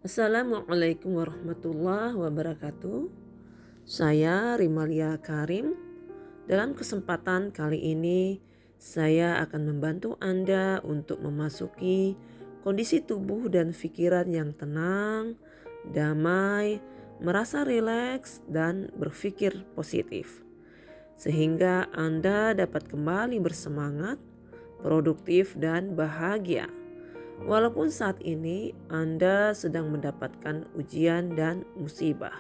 Assalamualaikum warahmatullahi wabarakatuh. Saya Rimalia Karim. Dalam kesempatan kali ini, saya akan membantu Anda untuk memasuki kondisi tubuh dan pikiran yang tenang, damai, merasa rileks, dan berpikir positif. Sehingga Anda dapat kembali bersemangat, produktif, dan bahagia. Walaupun saat ini Anda sedang mendapatkan ujian dan musibah.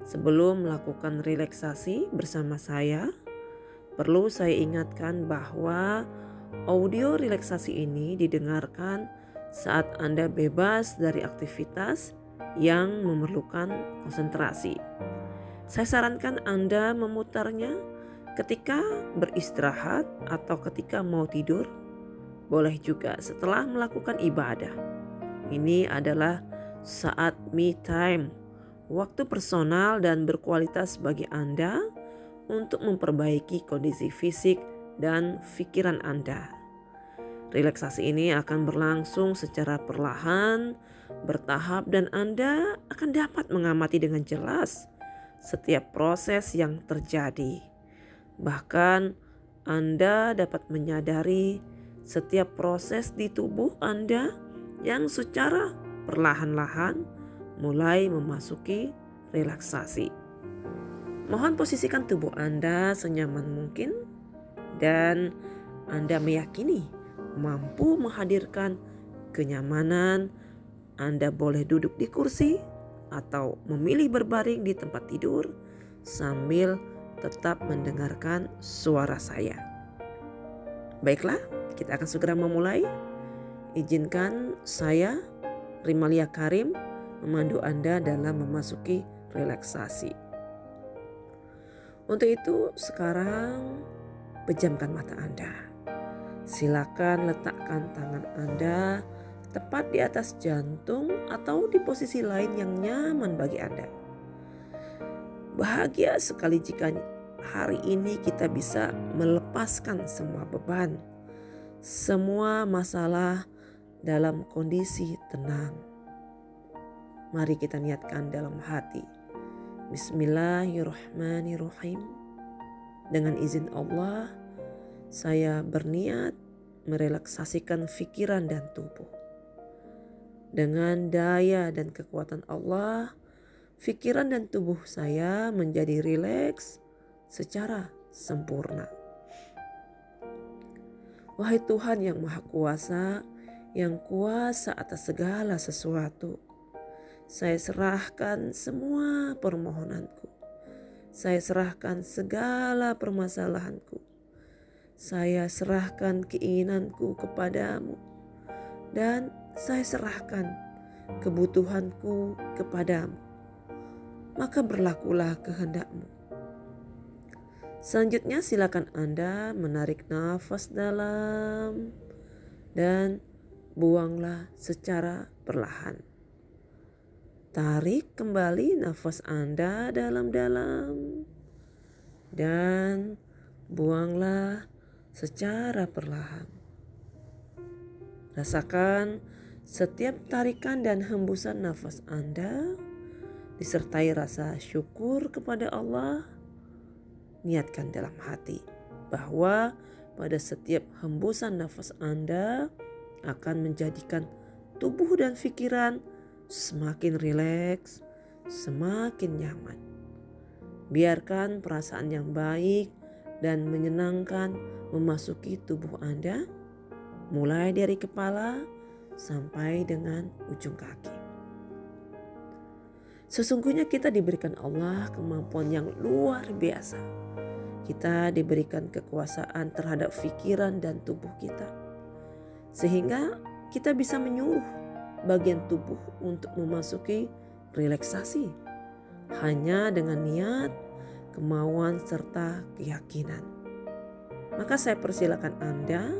Sebelum melakukan relaksasi bersama saya, perlu saya ingatkan bahwa audio relaksasi ini didengarkan saat Anda bebas dari aktivitas yang memerlukan konsentrasi. Saya sarankan Anda memutarnya ketika beristirahat atau ketika mau tidur. Boleh juga setelah melakukan ibadah. Ini adalah saat me time, waktu personal dan berkualitas bagi Anda untuk memperbaiki kondisi fisik dan pikiran Anda. Relaksasi ini akan berlangsung secara perlahan, bertahap, dan Anda akan dapat mengamati dengan jelas setiap proses yang terjadi. Bahkan Anda dapat menyadari setiap proses di tubuh Anda yang secara perlahan-lahan mulai memasuki relaksasi. Mohon posisikan tubuh Anda senyaman mungkin dan Anda meyakini mampu menghadirkan kenyamanan. Anda boleh duduk di kursi atau memilih berbaring di tempat tidur sambil tetap mendengarkan suara saya. Baiklah, kita akan segera memulai. Izinkan saya, Rimalia Karim, memandu Anda dalam memasuki relaksasi. Untuk itu, sekarang pejamkan mata Anda. Silakan letakkan tangan Anda tepat di atas jantung atau di posisi lain yang nyaman bagi Anda. Bahagia sekali jika hari ini kita bisa melepaskan semua beban, semua masalah dalam kondisi tenang. Mari kita niatkan dalam hati. Bismillahirrahmanirrahim. Dengan izin Allah, saya berniat merelaksasikan pikiran dan tubuh. Dengan daya dan kekuatan Allah, pikiran dan tubuh saya menjadi rileks secara sempurna. Wahai Tuhan yang Maha Kuasa, yang kuasa atas segala sesuatu, saya serahkan semua permohonanku. Saya serahkan segala permasalahanku. Saya serahkan keinginanku kepadamu. Dan saya serahkan kebutuhanku kepadamu. Maka berlakulah kehendakmu. Selanjutnya silakan Anda menarik nafas dalam dan buanglah secara perlahan. Tarik kembali nafas Anda dalam-dalam dan buanglah secara perlahan. Rasakan setiap tarikan dan hembusan nafas Anda disertai rasa syukur kepada Allah. Niatkan dalam hati bahwa pada setiap hembusan nafas Anda akan menjadikan tubuh dan pikiran semakin rileks, semakin nyaman. Biarkan perasaan yang baik dan menyenangkan memasuki tubuh Anda, mulai dari kepala sampai dengan ujung kaki. Sesungguhnya kita diberikan Allah kemampuan yang luar biasa. Kita diberikan kekuasaan terhadap pikiran dan tubuh kita. Sehingga kita bisa menyuruh bagian tubuh untuk memasuki relaksasi hanya dengan niat, kemauan, serta keyakinan. Maka saya persilakan Anda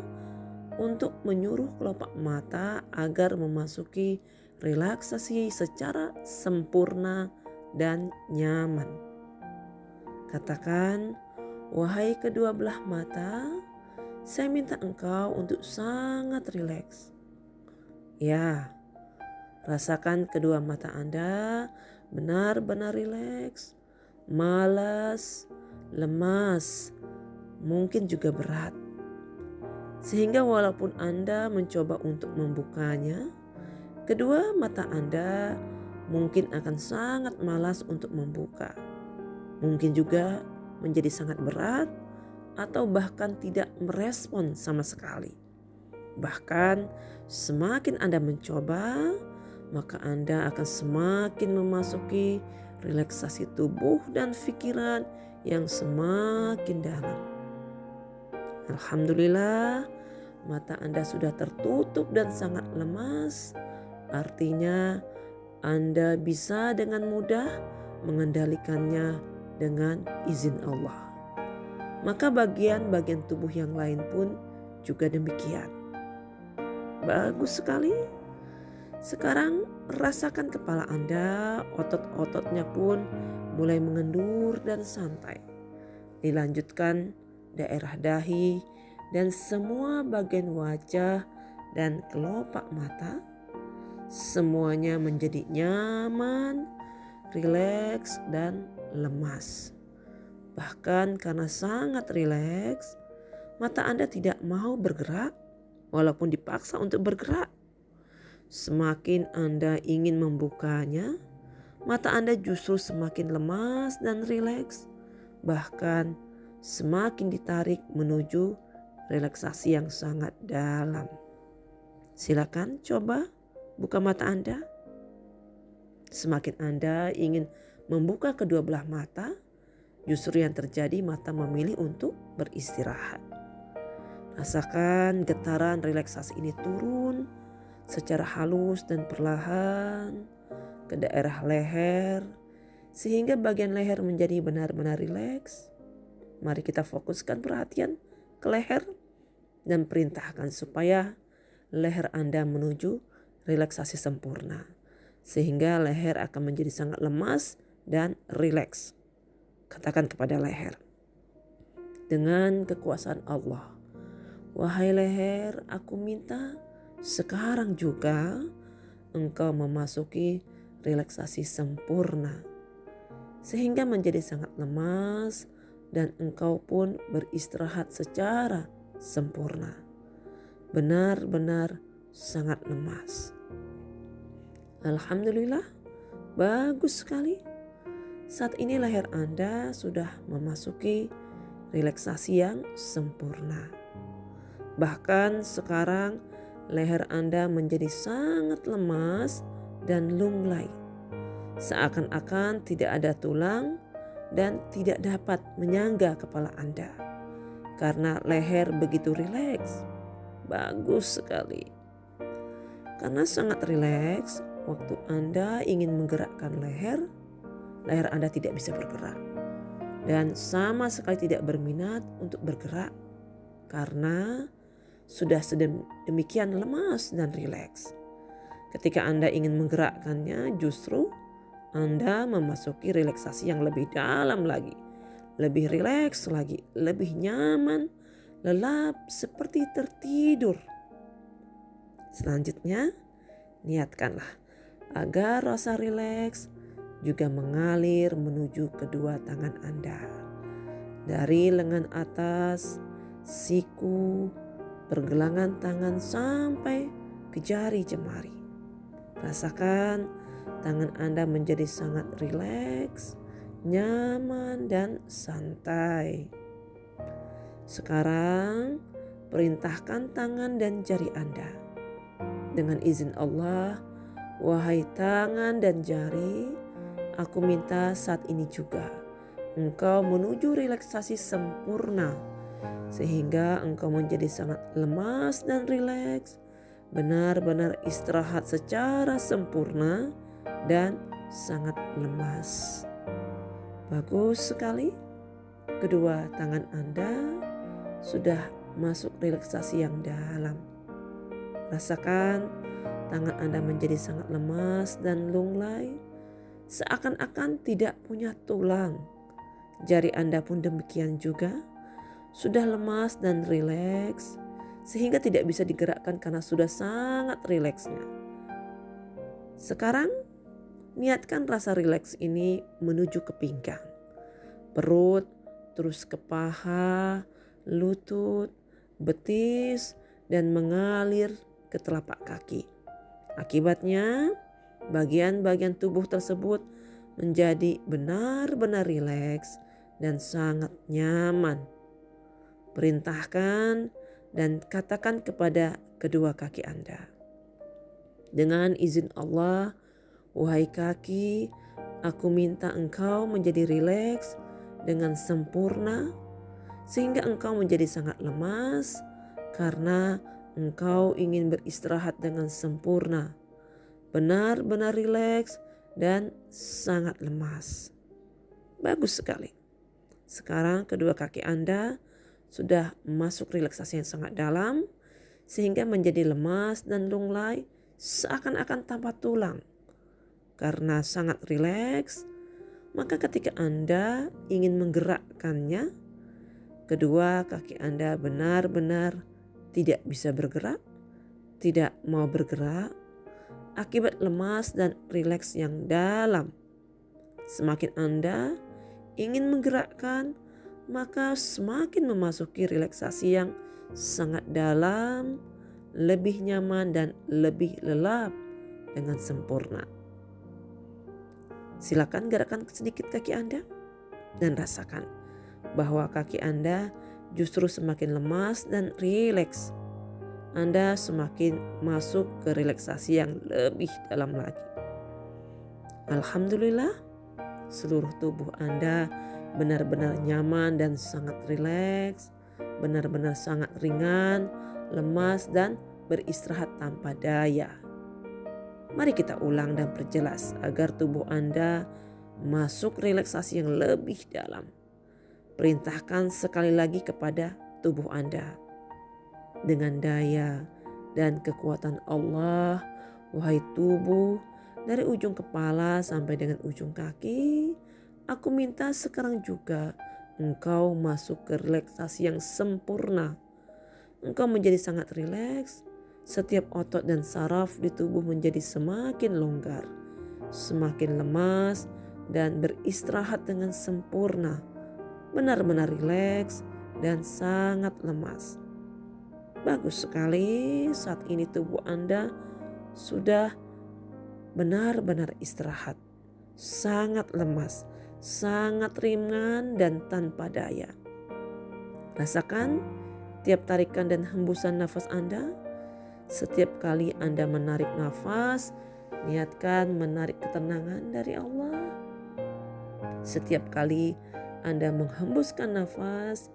untuk menyuruh kelopak mata agar memasuki relaksasi secara sempurna dan nyaman. Katakan, wahai kedua belah mata, saya minta engkau untuk sangat rileks. Ya, Rasakan kedua mata Anda benar-benar rileks, malas, lemas, mungkin juga berat. Sehingga walaupun Anda mencoba untuk membukanya, kedua mata Anda mungkin akan sangat malas untuk membuka. Mungkin juga menjadi sangat berat atau bahkan tidak merespon sama sekali. Bahkan semakin Anda mencoba, maka Anda akan semakin memasuki relaksasi tubuh dan pikiran yang semakin dalam. Alhamdulillah, mata Anda sudah tertutup dan sangat lemas. Artinya Anda bisa dengan mudah mengendalikannya dengan izin Allah. Maka bagian-bagian tubuh yang lain pun juga demikian. Bagus sekali. Sekarang rasakan kepala Anda, otot-ototnya pun mulai mengendur dan santai. Dilanjutkan daerah dahi dan semua bagian wajah dan kelopak mata. Semuanya menjadi nyaman, rileks dan lemas. Bahkan karena sangat rileks, mata Anda tidak mau bergerak walaupun dipaksa untuk bergerak. Semakin Anda ingin membukanya, mata Anda justru semakin lemas dan rileks. Bahkan semakin ditarik menuju relaksasi yang sangat dalam. Silakan coba buka mata Anda. Semakin Anda ingin membuka kedua belah mata, justru yang terjadi mata memilih untuk beristirahat. Rasakan getaran relaksasi ini turun secara halus dan perlahan ke daerah leher, sehingga bagian leher menjadi benar-benar rileks. Mari kita fokuskan perhatian ke leher dan perintahkan supaya leher Anda menuju relaksasi sempurna, sehingga leher akan menjadi sangat lemas dan rileks. Katakan kepada leher, dengan kekuasaan Allah, wahai leher, aku minta sekarang juga engkau memasuki relaksasi sempurna, sehingga menjadi sangat lemas dan engkau pun beristirahat secara sempurna. Benar-benar sangat lemas. Alhamdulillah, bagus sekali. Saat ini leher Anda sudah memasuki relaksasi yang sempurna. Bahkan sekarang leher Anda menjadi sangat lemas dan lunglai. Seakan-akan tidak ada tulang dan tidak dapat menyangga kepala Anda. Karena leher begitu rileks. Bagus sekali. Karena sangat rileks, waktu Anda ingin menggerakkan leher Anda tidak bisa bergerak. Dan sama sekali tidak berminat untuk bergerak. Karena sudah sedemikian lemas dan rileks. Ketika Anda ingin menggerakkannya, justru Anda memasuki relaksasi yang lebih dalam lagi. Lebih rileks lagi, lebih nyaman, lelap seperti tertidur. Selanjutnya, niatkanlah agar rasa rileks juga mengalir menuju kedua tangan Anda. Dari lengan atas, siku, pergelangan tangan sampai ke jari jemari. Rasakan tangan Anda menjadi sangat rileks, nyaman dan santai. Sekarang perintahkan tangan dan jari Anda. Dengan izin Allah, wahai tangan dan jari, aku minta saat ini juga engkau menuju relaksasi sempurna, sehingga engkau menjadi sangat lemas dan rileks, benar-benar istirahat secara sempurna dan sangat lemas. Bagus sekali. Kedua tangan Anda sudah masuk relaksasi yang dalam. Rasakan tangan Anda menjadi sangat lemas dan lunglai, seakan-akan tidak punya tulang. Jari Anda pun demikian juga. Sudah lemas dan rileks, sehingga tidak bisa digerakkan karena sudah sangat rileksnya. Sekarang niatkan rasa rileks ini menuju ke pinggang, perut, terus ke paha, lutut, betis, dan mengalir ke telapak kaki. Akibatnya, bagian-bagian tubuh tersebut menjadi benar-benar rileks dan sangat nyaman. Perintahkan dan katakan kepada kedua kaki Anda, dengan izin Allah, wahai kaki, aku minta engkau menjadi rileks dengan sempurna sehingga engkau menjadi sangat lemas karena engkau ingin beristirahat dengan sempurna. Benar-benar rileks dan sangat lemas. Bagus sekali. Sekarang kedua kaki Anda sudah masuk relaksasi yang sangat dalam sehingga menjadi lemas dan lunglai seakan-akan tanpa tulang. Karena sangat rileks, maka ketika Anda ingin menggerakkannya, kedua kaki Anda benar-benar tidak bisa bergerak, tidak mau bergerak, akibat lemas dan rileks yang dalam. Semakin Anda ingin menggerakkan, maka semakin memasuki relaksasi yang sangat dalam, lebih nyaman dan lebih lelap dengan sempurna. Silakan gerakkan sedikit kaki Anda dan rasakan bahwa kaki Anda justru semakin lemas dan rileks. Anda semakin masuk ke relaksasi yang lebih dalam lagi. Alhamdulillah, seluruh tubuh Anda benar-benar nyaman dan sangat rileks, benar-benar sangat ringan, lemas dan beristirahat tanpa daya. Mari kita ulang dan perjelas agar tubuh Anda masuk relaksasi yang lebih dalam. Perintahkan sekali lagi kepada tubuh Anda. Dengan daya dan kekuatan Allah, wahai tubuh, dari ujung kepala sampai dengan ujung kaki, aku minta sekarang juga engkau masuk ke relaksasi yang sempurna. Engkau menjadi sangat rileks, setiap otot dan saraf di tubuh menjadi semakin longgar, semakin lemas dan beristirahat dengan sempurna. Benar-benar rileks dan sangat lemas. Bagus sekali, saat ini tubuh Anda sudah benar-benar istirahat, sangat lemas, sangat ringan dan tanpa daya. Rasakan tiap tarikan dan hembusan nafas Anda. Setiap kali Anda menarik nafas, niatkan menarik ketenangan dari Allah. Setiap kali Anda menghembuskan nafas,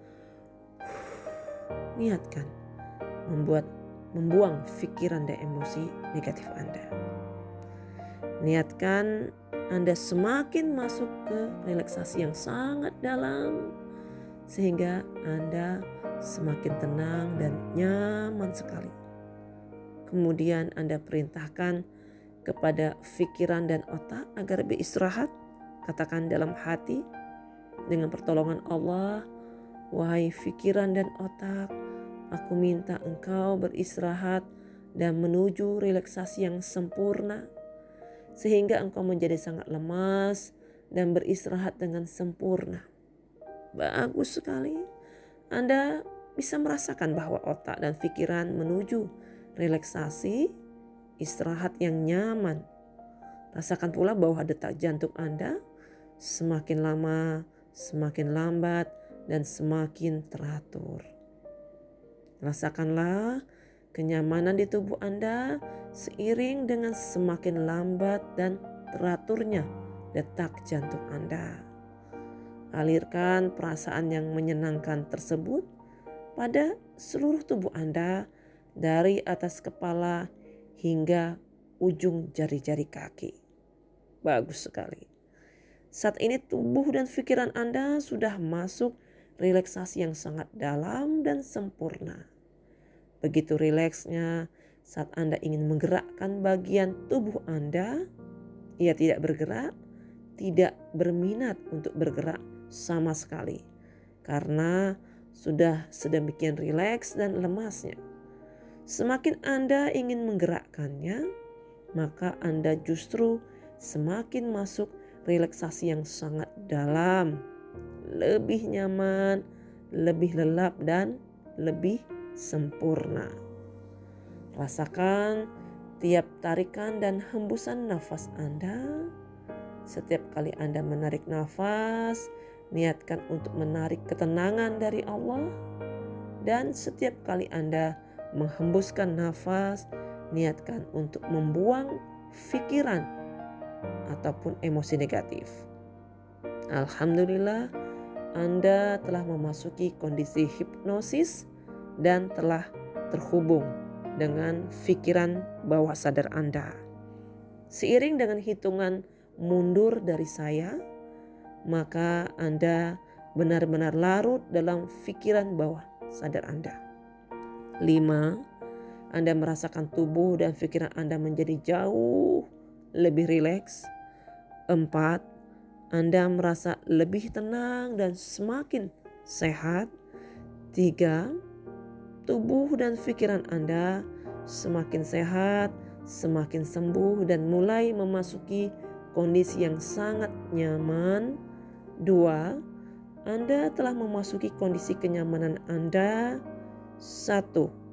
niatkan membuang pikiran dan emosi negatif Anda. Niatkan Anda semakin masuk ke relaksasi yang sangat dalam sehingga Anda semakin tenang dan nyaman sekali. Kemudian Anda perintahkan kepada pikiran dan otak agar beristirahat. Katakan dalam hati, dengan pertolongan Allah, wahai pikiran dan otak, aku minta engkau beristirahat dan menuju relaksasi yang sempurna sehingga engkau menjadi sangat lemas dan beristirahat dengan sempurna. Bagus sekali. Anda bisa merasakan bahwa otak dan pikiran menuju relaksasi, istirahat yang nyaman. Rasakan pula bahwa detak jantung Anda semakin lama, semakin lambat, dan semakin teratur. Rasakanlah kenyamanan di tubuh Anda seiring dengan semakin lambat dan teraturnya detak jantung Anda. Alirkan perasaan yang menyenangkan tersebut pada seluruh tubuh Anda dari atas kepala hingga ujung jari-jari kaki. Bagus sekali. Saat ini tubuh dan pikiran Anda sudah masuk relaksasi yang sangat dalam dan sempurna. Begitu rileksnya saat Anda ingin menggerakkan bagian tubuh Anda, ia tidak bergerak, tidak berminat untuk bergerak sama sekali. Karena sudah sedemikian rileks dan lemasnya. Semakin Anda ingin menggerakkannya, maka Anda justru semakin masuk relaksasi yang sangat dalam, lebih nyaman, lebih lelap, dan lebih sempurna. Rasakan tiap tarikan dan hembusan nafas Anda. Setiap kali Anda menarik nafas, niatkan untuk menarik ketenangan dari Allah. Dan setiap kali Anda menghembuskan nafas, niatkan untuk membuang pikiran ataupun emosi negatif. Alhamdulillah, Anda telah memasuki kondisi hipnosis dan telah terhubung dengan pikiran bawah sadar Anda. Seiring dengan hitungan mundur dari saya, maka Anda benar-benar larut dalam pikiran bawah sadar Anda. 5. Anda merasakan tubuh dan pikiran Anda menjadi jauh lebih rileks. 4. Anda merasa lebih tenang dan semakin sehat. 3. Tubuh dan pikiran Anda semakin sehat, semakin sembuh dan mulai memasuki kondisi yang sangat nyaman. 2. Anda telah memasuki kondisi kenyamanan Anda. 1.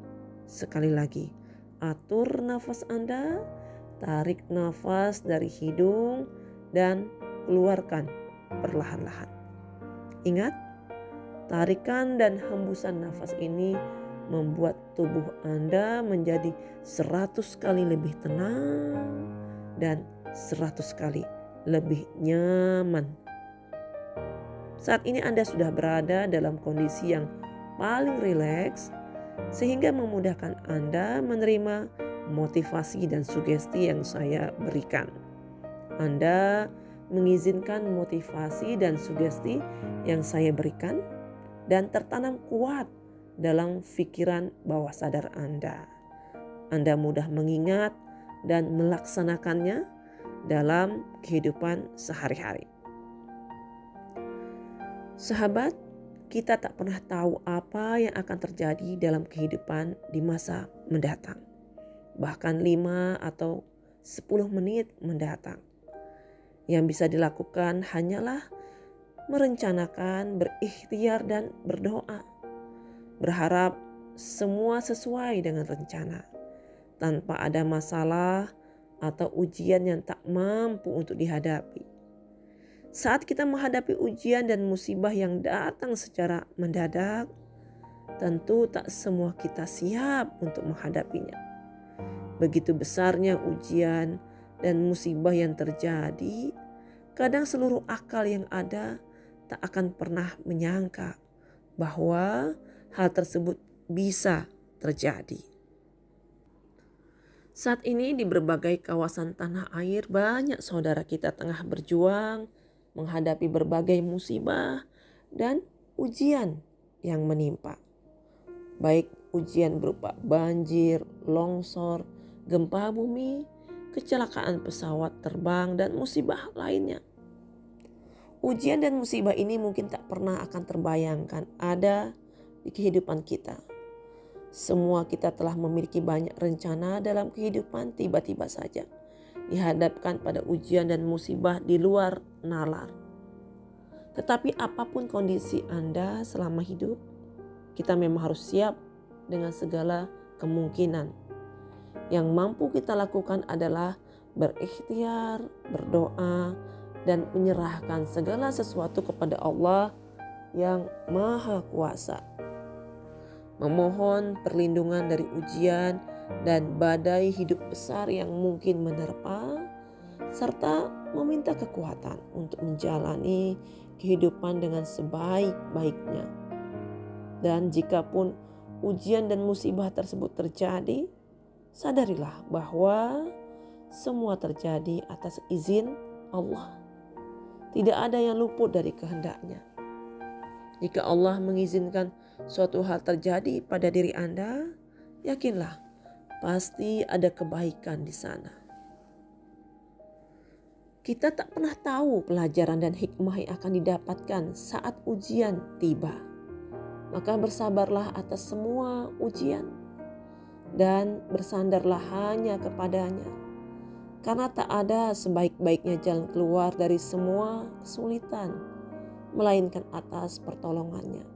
Sekali lagi, atur nafas Anda, tarik nafas dari hidung dan keluarkan perlahan-lahan. Ingat, tarikan dan hembusan nafas ini membuat tubuh Anda menjadi 100 kali lebih tenang dan 100 kali lebih nyaman. Saat ini Anda sudah berada dalam kondisi yang paling rileks, sehingga memudahkan Anda menerima motivasi dan sugesti yang saya berikan. Anda mengizinkan motivasi dan sugesti yang saya berikan dan tertanam kuat dalam pikiran bawah sadar Anda. Anda mudah mengingat dan melaksanakannya dalam kehidupan sehari-hari. Sahabat, kita tak pernah tahu apa yang akan terjadi dalam kehidupan di masa mendatang. Bahkan 5 atau 10 menit mendatang. Yang bisa dilakukan hanyalah merencanakan, berikhtiar, dan berdoa. Berharap semua sesuai dengan rencana, tanpa ada masalah atau ujian yang tak mampu untuk dihadapi. Saat kita menghadapi ujian dan musibah yang datang secara mendadak, tentu tak semua kita siap untuk menghadapinya. Begitu besarnya ujian dan musibah yang terjadi, kadang seluruh akal yang ada tak akan pernah menyangka bahwa hal tersebut bisa terjadi. Saat ini di berbagai kawasan tanah air banyak saudara kita tengah berjuang menghadapi berbagai musibah dan ujian yang menimpa. Baik ujian berupa banjir, longsor, gempa bumi, kecelakaan pesawat terbang, dan musibah lainnya. Ujian dan musibah ini mungkin tak pernah akan terbayangkan ada di kehidupan kita. Semua kita telah memiliki banyak rencana dalam kehidupan, tiba-tiba saja dihadapkan pada ujian dan musibah di luar nalar. Tetapi apapun kondisi Anda selama hidup, kita memang harus siap dengan segala kemungkinan. Yang mampu kita lakukan adalah berikhtiar, berdoa, dan menyerahkan segala sesuatu kepada Allah yang Maha Kuasa. Memohon perlindungan dari ujian dan badai hidup besar yang mungkin menerpa, serta meminta kekuatan untuk menjalani kehidupan dengan sebaik-baiknya. Dan jikapun ujian dan musibah tersebut terjadi, sadarilah bahwa semua terjadi atas izin Allah. Tidak ada yang luput dari kehendaknya. Jika Allah mengizinkan suatu hal terjadi pada diri Anda, yakinlah pasti ada kebaikan di sana. Kita tak pernah tahu pelajaran dan hikmah yang akan didapatkan saat ujian tiba. Maka bersabarlah atas semua ujian dan bersandarlah hanya kepadanya. Karena tak ada sebaik-baiknya jalan keluar dari semua kesulitan, melainkan atas pertolongannya.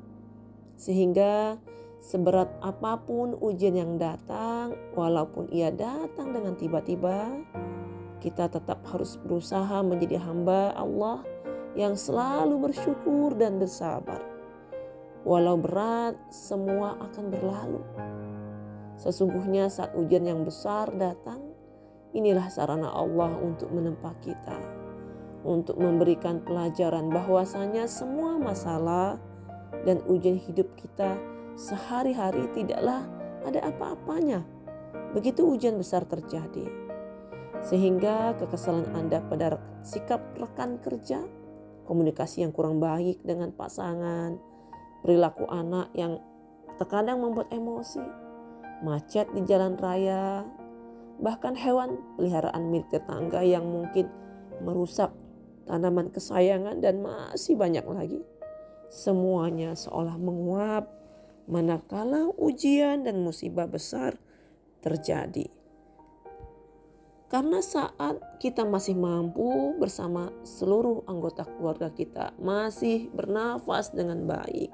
Sehingga seberat apapun ujian yang datang, walaupun ia datang dengan tiba-tiba, kita tetap harus berusaha menjadi hamba Allah yang selalu bersyukur dan bersabar. Walau berat, semua akan berlalu. Sesungguhnya saat ujian yang besar datang, inilah sarana Allah untuk menempa kita, untuk memberikan pelajaran bahwasanya semua masalah dan ujian hidup kita sehari-hari tidaklah ada apa-apanya begitu ujian besar terjadi. Sehingga kekesalan Anda pada sikap rekan kerja, komunikasi yang kurang baik dengan pasangan, perilaku anak yang terkadang membuat emosi, macet di jalan raya, bahkan hewan peliharaan milik tetangga yang mungkin merusak tanaman kesayangan dan masih banyak lagi. Semuanya seolah menguap manakala ujian dan musibah besar terjadi. Karena saat kita masih mampu bersama seluruh anggota keluarga kita, masih bernafas dengan baik,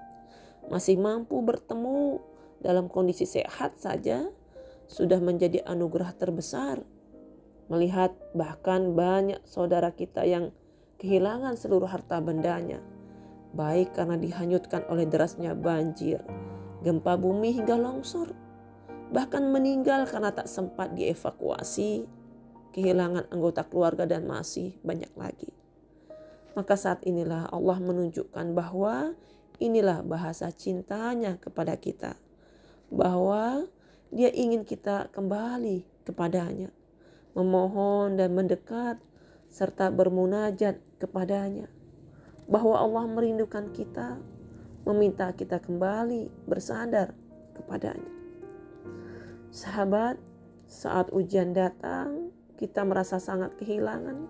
masih mampu bertemu dalam kondisi sehat saja, sudah menjadi anugerah terbesar. Melihat bahkan banyak saudara kita yang kehilangan seluruh harta bendanya, baik karena dihanyutkan oleh derasnya banjir, gempa bumi hingga longsor, bahkan meninggal karena tak sempat dievakuasi, kehilangan anggota keluarga dan masih banyak lagi. Maka saat inilah Allah menunjukkan bahwa inilah bahasa cintanya kepada kita, bahwa Dia ingin kita kembali kepadanya, memohon dan mendekat serta bermunajat kepadanya, bahwa Allah merindukan kita, meminta kita kembali bersandar kepadanya. Sahabat, saat ujian datang, kita merasa sangat kehilangan,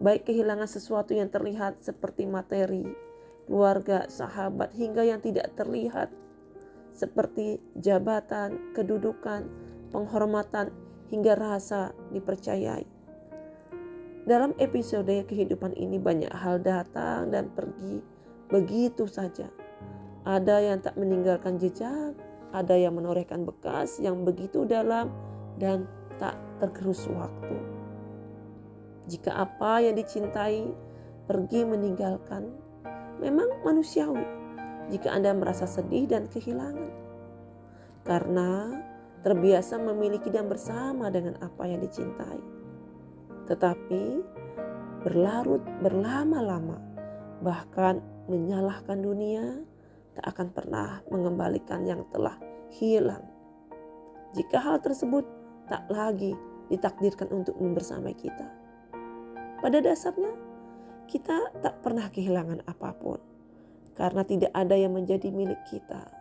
baik kehilangan sesuatu yang terlihat seperti materi, keluarga, sahabat, hingga yang tidak terlihat seperti jabatan, kedudukan, penghormatan, hingga rasa dipercayai. Dalam episode kehidupan ini banyak hal datang dan pergi begitu saja. Ada yang tak meninggalkan jejak, ada yang menorehkan bekas yang begitu dalam dan tak tergerus waktu. Jika apa yang dicintai pergi meninggalkan, memang manusiawi jika Anda merasa sedih dan kehilangan, karena terbiasa memiliki dan bersama dengan apa yang dicintai. Tetapi berlarut berlama-lama, bahkan menyalahkan dunia, tak akan pernah mengembalikan yang telah hilang. Jika hal tersebut tak lagi ditakdirkan untuk membersamai kita. Pada dasarnya, kita tak pernah kehilangan apapun, karena tidak ada yang menjadi milik kita.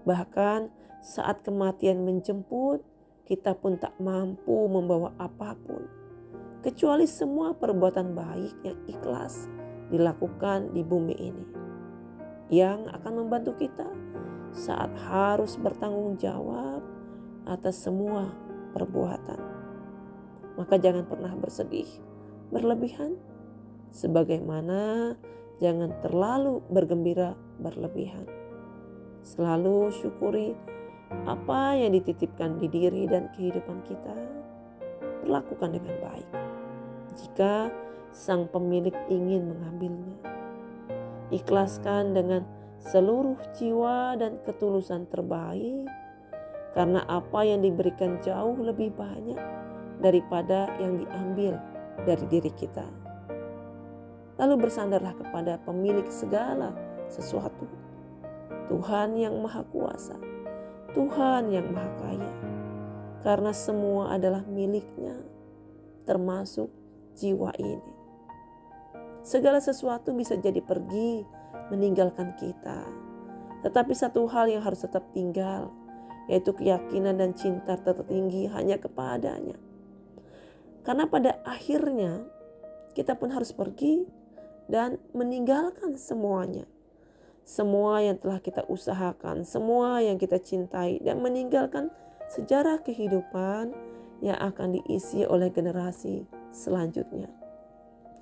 Bahkan saat kematian menjemput, kita pun tak mampu membawa apapun, kecuali semua perbuatan baik yang ikhlas dilakukan di bumi ini, yang akan membantu kita saat harus bertanggung jawab atas semua perbuatan. Maka jangan pernah bersedih berlebihan, sebagaimana jangan terlalu bergembira berlebihan. Selalu syukuri apa yang dititipkan di diri dan kehidupan kita, perlakukan dengan baik. Jika sang pemilik ingin mengambilnya, ikhlaskan dengan seluruh jiwa dan ketulusan terbaik, karena apa yang diberikan jauh lebih banyak daripada yang diambil dari diri kita. Lalu bersandarlah kepada pemilik segala sesuatu, Tuhan yang Maha Kuasa, Tuhan yang Maha Kaya, karena semua adalah miliknya, termasuk jiwa ini. Segala sesuatu bisa jadi pergi meninggalkan kita, tetapi satu hal yang harus tetap tinggal, yaitu keyakinan dan cinta tertinggi hanya kepadanya. Karena pada akhirnya kita pun harus pergi dan meninggalkan semuanya. Semua yang telah kita usahakan, semua yang kita cintai, dan meninggalkan sejarah kehidupan yang akan diisi oleh generasi selanjutnya.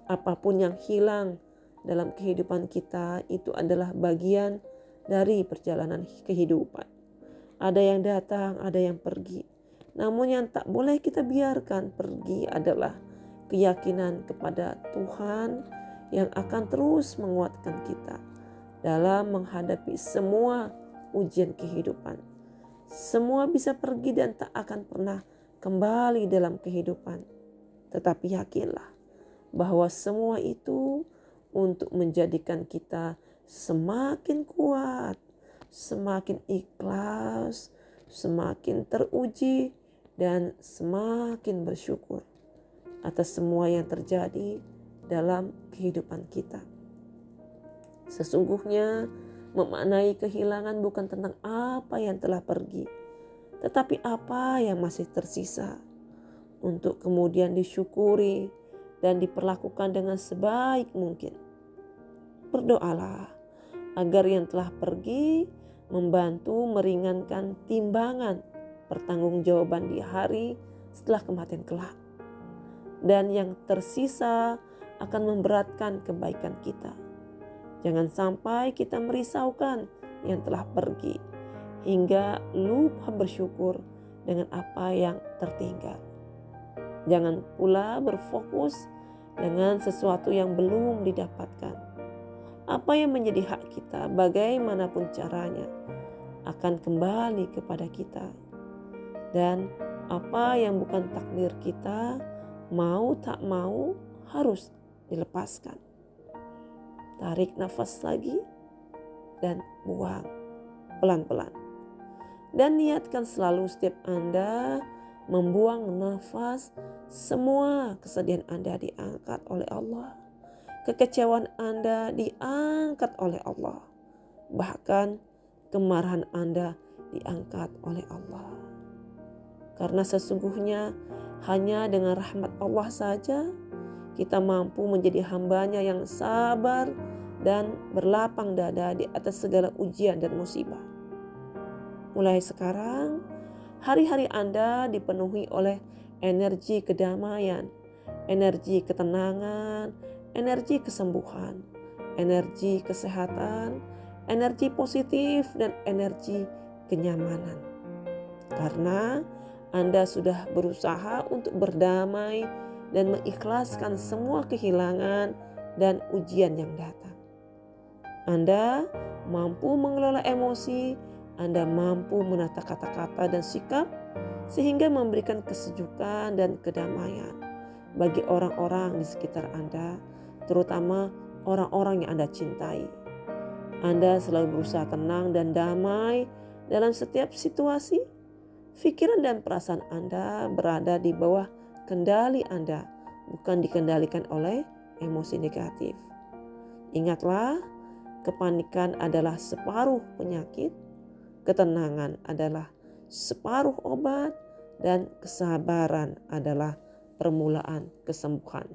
Apapun yang hilang dalam kehidupan kita itu adalah bagian dari perjalanan kehidupan. Ada yang datang, ada yang pergi. Namun yang tak boleh kita biarkan pergi adalah keyakinan kepada Tuhan yang akan terus menguatkan kita dalam menghadapi semua ujian kehidupan. Semua bisa pergi dan tak akan pernah kembali dalam kehidupan. Tetapi yakinlah bahwa semua itu untuk menjadikan kita semakin kuat, semakin ikhlas, semakin teruji, dan semakin bersyukur atas semua yang terjadi dalam kehidupan kita. Sesungguhnya memaknai kehilangan bukan tentang apa yang telah pergi, tetapi apa yang masih tersisa untuk kemudian disyukuri dan diperlakukan dengan sebaik mungkin. Berdoalah agar yang telah pergi membantu meringankan timbangan pertanggungjawaban di hari setelah kematian kelak. Dan yang tersisa akan memberatkan kebaikan kita. Jangan sampai kita merisaukan yang telah pergi hingga lupa bersyukur dengan apa yang tertinggal. Jangan pula berfokus dengan sesuatu yang belum didapatkan. Apa yang menjadi hak kita, bagaimanapun caranya, akan kembali kepada kita. Dan apa yang bukan takdir kita, mau tak mau harus dilepaskan. Tarik nafas lagi dan buang pelan-pelan. Dan niatkan selalu setiap Anda membuang nafas, semua kesedihan Anda diangkat oleh Allah. Kekecewaan Anda diangkat oleh Allah. Bahkan kemarahan Anda diangkat oleh Allah. Karena sesungguhnya hanya dengan rahmat Allah saja kita mampu menjadi hambanya yang sabar dan berlapang dada di atas segala ujian dan musibah. Mulai sekarang, hari-hari Anda dipenuhi oleh energi kedamaian, energi ketenangan, energi kesembuhan, energi kesehatan, energi positif, dan energi kenyamanan. Karena Anda sudah berusaha untuk berdamai dan mengikhlaskan semua kehilangan dan ujian yang datang. Anda mampu mengelola emosi, Anda mampu menata kata-kata dan sikap sehingga memberikan kesejukan dan kedamaian bagi orang-orang di sekitar Anda, terutama orang-orang yang Anda cintai. Anda selalu berusaha tenang dan damai dalam setiap situasi. Pikiran dan perasaan Anda berada di bawah kendali Anda, bukan dikendalikan oleh emosi negatif. Ingatlah, kepanikan adalah separuh penyakit, ketenangan adalah separuh obat, dan kesabaran adalah permulaan kesembuhan.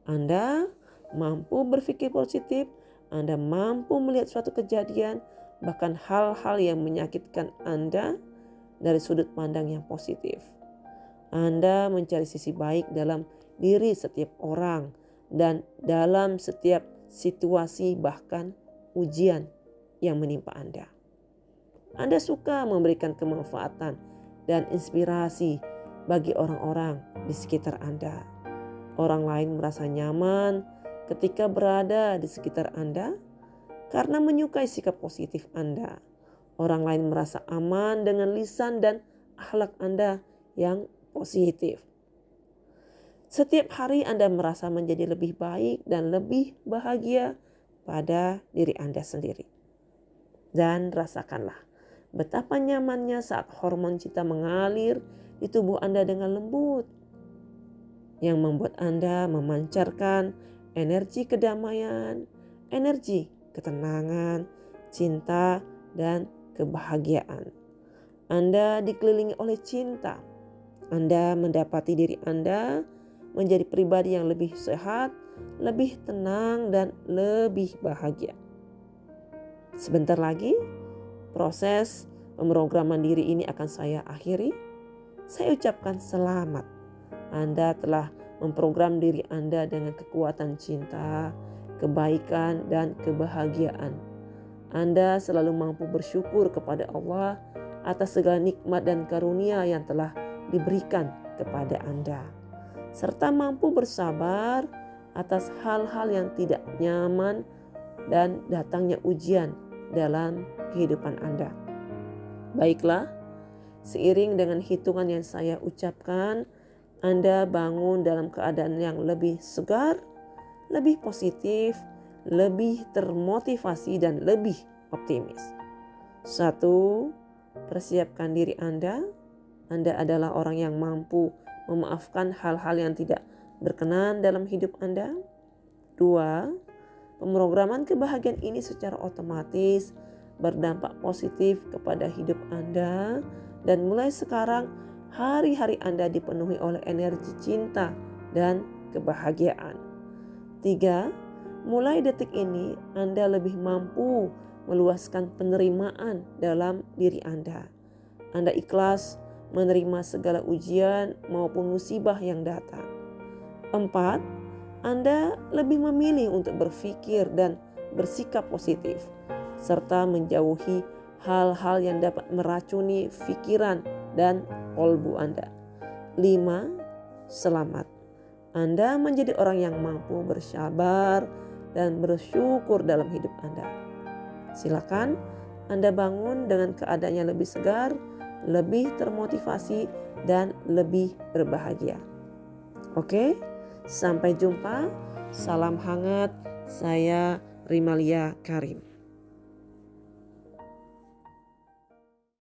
Anda mampu berpikir positif, Anda mampu melihat suatu kejadian, bahkan hal-hal yang menyakitkan Anda dari sudut pandang yang positif. Anda mencari sisi baik dalam diri setiap orang dan dalam setiap situasi, bahkan ujian yang menimpa Anda. Anda suka memberikan kemanfaatan dan inspirasi bagi orang-orang di sekitar Anda. Orang lain merasa nyaman ketika berada di sekitar Anda karena menyukai sikap positif Anda. Orang lain merasa aman dengan lisan dan akhlak Anda yang positif. Setiap hari Anda merasa menjadi lebih baik dan lebih bahagia pada diri Anda sendiri. Dan rasakanlah betapa nyamannya saat hormon cinta mengalir di tubuh Anda dengan lembut, yang membuat Anda memancarkan energi kedamaian, energi ketenangan, cinta, dan kebahagiaan. Anda dikelilingi oleh cinta. Anda mendapati diri Anda menjadi pribadi yang lebih sehat, lebih tenang, dan lebih bahagia. Sebentar lagi, proses pemrograman diri ini akan saya akhiri. saya ucapkan selamat. Anda telah memprogram diri Anda dengan kekuatan cinta, kebaikan, dan kebahagiaan. Anda selalu mampu bersyukur kepada Allah atas segala nikmat dan karunia yang telah diberikan kepada Anda, serta mampu bersabar atas hal-hal yang tidak nyaman dan datangnya ujian dalam kehidupan Anda. Baiklah, seiring dengan hitungan yang saya ucapkan, Anda bangun dalam keadaan yang lebih segar, lebih positif, lebih termotivasi, dan lebih optimis. 1. Persiapkan diri Anda. Anda adalah orang yang mampu memaafkan hal-hal yang tidak berkenan dalam hidup Anda. 2. Pemrograman kebahagiaan ini secara otomatis berdampak positif kepada hidup Anda, dan mulai sekarang hari-hari Anda dipenuhi oleh energi cinta dan kebahagiaan. 3. Mulai detik ini Anda lebih mampu meluaskan penerimaan dalam diri Anda. Anda ikhlas menerima segala ujian maupun musibah yang datang. 4. Anda lebih memilih untuk berpikir dan bersikap positif, serta menjauhi hal-hal yang dapat meracuni pikiran dan kolbu Anda. 5. Selamat. Anda menjadi orang yang mampu bersabar dan bersyukur dalam hidup Anda. Silakan Anda bangun dengan keadaan yang lebih segar, lebih termotivasi, dan lebih berbahagia. Oke, sampai jumpa. Salam hangat. Saya Rimalia Karim.